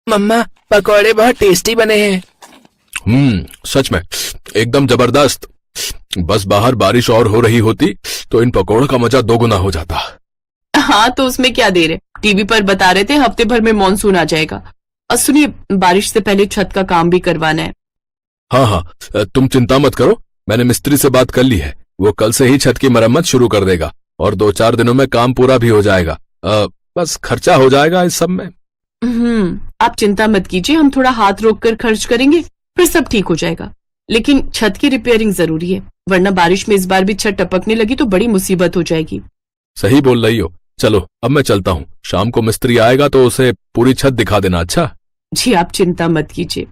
मम्मा पकौड़े बहुत टेस्टी बने हैं। सच में एकदम जबरदस्त। बस बाहर बारिश और हो रही होती तो इन पकौड़ों का मजा दोगुना हो जाता। हाँ तो उसमें क्या देर है, टीवी पर बता रहे थे हफ्ते भर में मॉनसून आ जाएगा। और सुनिए, बारिश से पहले छत का काम भी करवाना है। हाँ, तुम चिंता मत करो, मैंने मिस्त्री से बात कर ली है। वो कल से ही छत की मरम्मत शुरू कर देगा और 2-4 दिनों में काम पूरा भी हो जाएगा। बस खर्चा हो जाएगा इस सब में। आप चिंता मत कीजिए, हम थोड़ा हाथ रोक कर खर्च करेंगे, फिर सब ठीक हो जाएगा। लेकिन छत की रिपेयरिंग जरूरी है, वरना बारिश में इस बार भी छत टपकने लगी तो बड़ी मुसीबत हो जाएगी। सही बोल रही हो। चलो अब मैं चलता हूँ, शाम को मिस्त्री आएगा तो उसे पूरी छत दिखा देना। अच्छा जी आप चिंता मत कीजिए।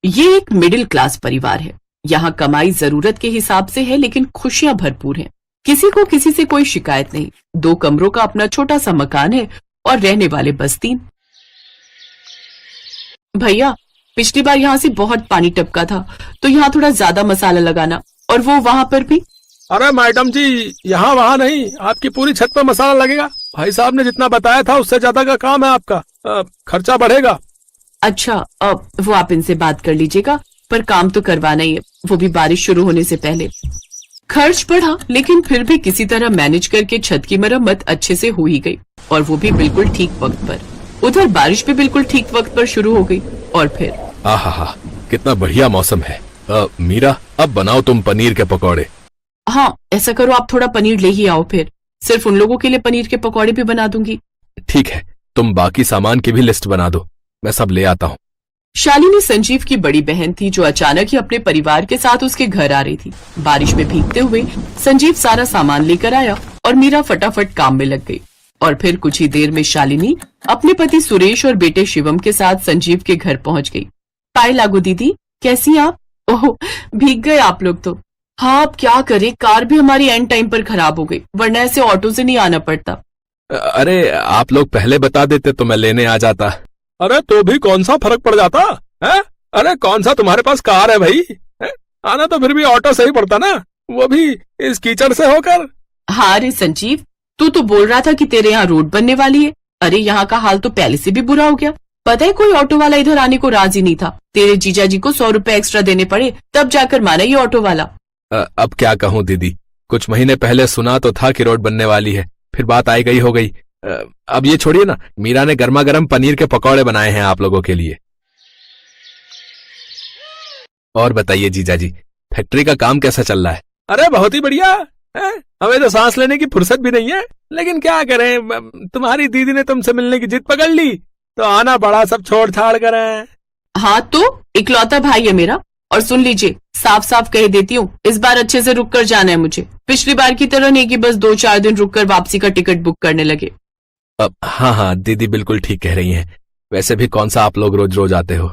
ये एक मिडिल क्लास परिवार है। यहाँ कमाई जरूरत के हिसाब से है, लेकिन खुशियां भरपूर हैं। किसी को किसी से कोई शिकायत नहीं। 2 कमरों का अपना छोटा सा मकान है और रहने वाले बस 3। भैया, पिछली बार यहाँ से बहुत पानी टपका था, तो यहाँ थोड़ा ज्यादा मसाला लगाना, और वो वहाँ पर भी। अरे मैडम जी, यहाँ वहाँ नहीं, आपकी पूरी छत पर मसाला लगेगा। भाई साहब ने जितना बताया था उससे ज्यादा का काम है आपका। खर्चा बढ़ेगा। अच्छा, वो आप इनसे बात कर लीजिएगा, पर काम तो करवाना ही है, वो भी बारिश शुरू होने से पहले। खर्च बढ़ा, लेकिन फिर भी किसी तरह मैनेज करके छत की मरम्मत अच्छे से हो ही गई, और वो भी बिल्कुल ठीक वक्त पर। उधर बारिश भी बिल्कुल ठीक वक्त पर शुरू हो गई। और फिर आहा, कितना बढ़िया मौसम है। मीरा, अब बनाओ तुम पनीर के पकौड़े। हाँ ऐसा करो, आप थोड़ा पनीर ले ही आओ, फिर सिर्फ उन लोगों के लिए पनीर के पकौड़े भी बना दूंगी। ठीक है, तुम बाकी सामान की भी लिस्ट बना दो, मैं सब ले आता हूँ। शालिनी संजीव की बड़ी बहन थी, जो अचानक ही अपने परिवार के साथ उसके घर आ रही थी। बारिश में भीगते हुए संजीव सारा सामान लेकर आया और मीरा फटाफट काम में लग गई। और फिर कुछ ही देर में शालिनी अपने पति सुरेश और बेटे शिवम के साथ संजीव के घर पहुंच गई। पाए लागू दीदी, कैसी आप? ओह, भीग गए आप लोग तो। हाँ अब क्या करें, कार भी हमारी एंड टाइम पर खराब हो गई, वरना ऐसे ऑटो से नहीं आना पड़ता। अरे आप लोग पहले बता देते तो मैं लेने आ जाता। अरे तो भी कौन सा फर्क पड़ जाता है? अरे कौन सा तुम्हारे पास कार है भाई है? आना तो फिर भी ऑटो से ही पड़ता ना, वो भी इस कीचड़ से होकर। हाँ रे संजीव, तू तो बोल रहा था कि तेरे यहाँ रोड बनने वाली है। अरे यहाँ का हाल तो पहले से भी बुरा हो गया। पता है, कोई ऑटो वाला इधर आने को राजी नहीं था। तेरे जीजा जी को 100 रुपए एक्स्ट्रा देने पड़े, तब जाकर माना ये ऑटो वाला। अब क्या कहूँ दीदी, कुछ महीने पहले सुना तो था कि रोड बनने वाली है, फिर बात आई गई हो गई। अब ये छोड़िए ना, मीरा ने गर्मा गर्म पनीर के पकौड़े बनाए हैं आप लोगों के लिए। और बताइए जीजा जी, फैक्ट्री का काम कैसा चल रहा है? अरे बहुत ही बढ़िया है? हमें तो सांस लेने की फुर्सत भी नहीं है, लेकिन क्या करें, तुम्हारी दीदी ने तुमसे मिलने की जिद पकड़ ली तो आना पड़ा सब छोड़ छाड़ कर। हाँ तो इकलौता भाई है मेरा। और सुन लीजिए, साफ साफ कह देती हूँ, इस बार अच्छे से रुक कर जाना है मुझे। पिछली बार की तरह नहीं कि बस 2-4 दिन रुक कर वापसी का टिकट बुक करने लगे। हाँ, दीदी बिल्कुल ठीक कह रही हैं। वैसे भी कौन सा आप लोग रोज रोज आते हो?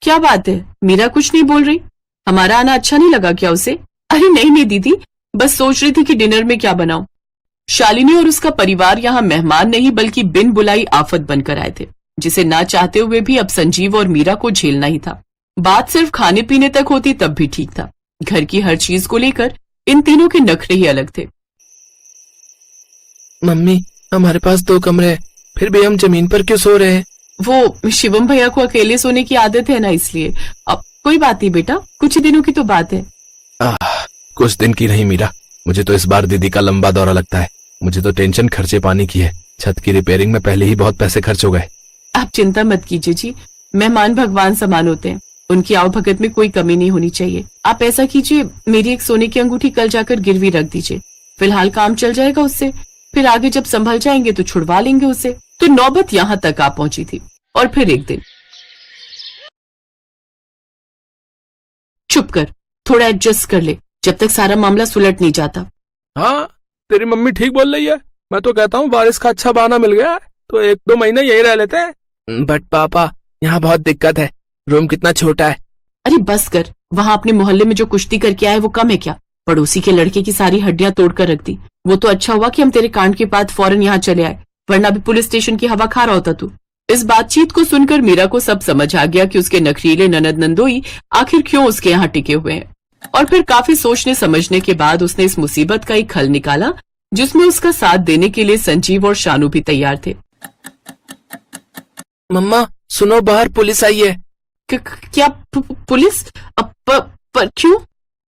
क्या बात है, मीरा कुछ नहीं बोल रही? हमारा आना अच्छा नहीं लगा क्या उसे? अरे नहीं दीदी, बस सोच रही थी कि डिनर में क्या बनाऊं। शालिनी और उसका परिवार यहाँ मेहमान नहीं बल्कि बिन बुलाई आफत बनकर आए थे, जिसे ना चाहते हुए भी अब संजीव और मीरा को झेलना ही था। बात सिर्फ खाने पीने तक होती तब भी ठीक था, घर की हर चीज को लेकर इन तीनों के नखरे ही अलग थे। मम्मी, हमारे पास 2 कमरे हैं, फिर भी हम जमीन पर क्यों सो रहे हैं? वो शिवम भैया को अकेले सोने की आदत है ना, इसलिए। अब कोई बात नहीं बेटा, कुछ ही दिनों की तो बात है। कुछ दिन की नहीं मीरा, मुझे तो इस बार दीदी का लंबा दौरा लगता है। मुझे तो टेंशन खर्चे पानी की है। छत की रिपेयरिंग में पहले ही बहुत पैसे खर्च हो गए। आप चिंता मत कीजिए जी, मेहमान भगवान समान होते हैं, उनकी आवभगत में कोई कमी नहीं होनी चाहिए। आप ऐसा कीजिए, मेरी एक सोने की अंगूठी कल जाकर गिरवी रख दीजिए। फिलहाल काम चल जाएगा उससे, फिर आगे जब संभल जाएंगे तो छुड़वा लेंगे उसे। तो नौबत यहाँ तक आ पहुंची थी। और फिर एक दिन, चुप कर, थोड़ा एडजस्ट कर ले, जब तक सारा मामला सुलट नहीं जाता। हाँ, तेरी मम्मी ठीक बोल रही है। मैं तो कहता हूँ बारिश का अच्छा बहाना मिल गया तो 1-2 महीने यही रह लेते हैं। बट पापा, यहाँ बहुत दिक्कत है, रूम कितना छोटा है। अरे बस कर, वहाँ अपने मोहल्ले में जो कुश्ती करके आए वो कम है क्या? पड़ोसी के लड़के की सारी हड्डियां तोड़कर रख दी। वो तो अच्छा हुआ कि हम तेरे कांड के बाद फौरन यहाँ चले आए, वरना भी पुलिस स्टेशन की हवा खा रहा होता तू। इस बातचीत को सुनकर मीरा को सब समझ आ गया कि उसके नखरीले ननद नंदोई आखिर क्यों उसके यहाँ टिके हुए हैं। और फिर काफी सोचने समझने के बाद उसने इस मुसीबत का एक हल निकाला, जिसमें उसका साथ देने के लिए संजीव और शानू भी तैयार थे। मम्मा सुनो, बाहर पुलिस आई है। क्या पुलिस? पर क्यों?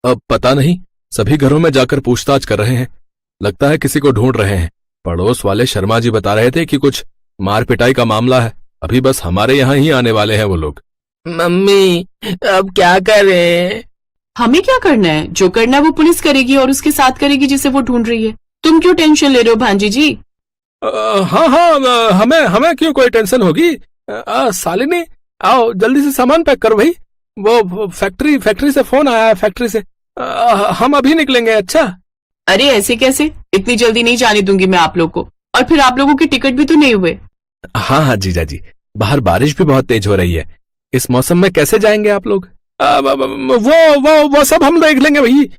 अब पता नहीं, सभी घरों में जाकर पूछताछ कर रहे हैं। लगता है किसी को ढूंढ रहे हैं। पड़ोस वाले शर्मा जी बता रहे थे कि कुछ मार पिटाई का मामला है। अभी बस हमारे यहाँ ही आने वाले हैं वो लोग। मम्मी अब क्या करें? हमें क्या करना है? जो करना है वो पुलिस करेगी और उसके साथ करेगी जिसे वो ढूंढ रही है। तुम क्यों टेंशन ले रहे हो भांजी जी? हाँ हाँ, हमें क्यों कोई टेंशन होगी? शालिनी आओ जल्दी से सामान पैक करो भाई। वो फैक्ट्री से फोन आया है, फैक्ट्री से। हम अभी निकलेंगे। अच्छा। अरे ऐसे कैसे? इतनी जल्दी नहीं जाने दूंगी मैं आप लोग को। और फिर आप लोगों के टिकट भी तो नहीं हुए। हाँ हाँ जीजा जी, बाहर बारिश भी बहुत तेज हो रही है। इस मौसम में कैसे जाएंगे आप लोग? वो सब हम देख लेंगे भाई,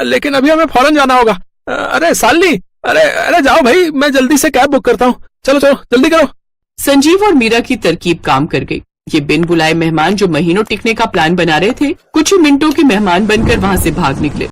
लेकिन अभी हमें फौरन जाना होगा। अरे शालिनी, अरे जाओ भाई, मैं जल्दी से कैब बुक करता हूँ। चलो चलो जल्दी करो। संजीव और मीरा की तरकीब काम कर गई। ये बिन बुलाए मेहमान जो महीनों टिकने का प्लान बना रहे थे, कुछ ही मिनटों के मेहमान बनकर वहां से भाग निकले।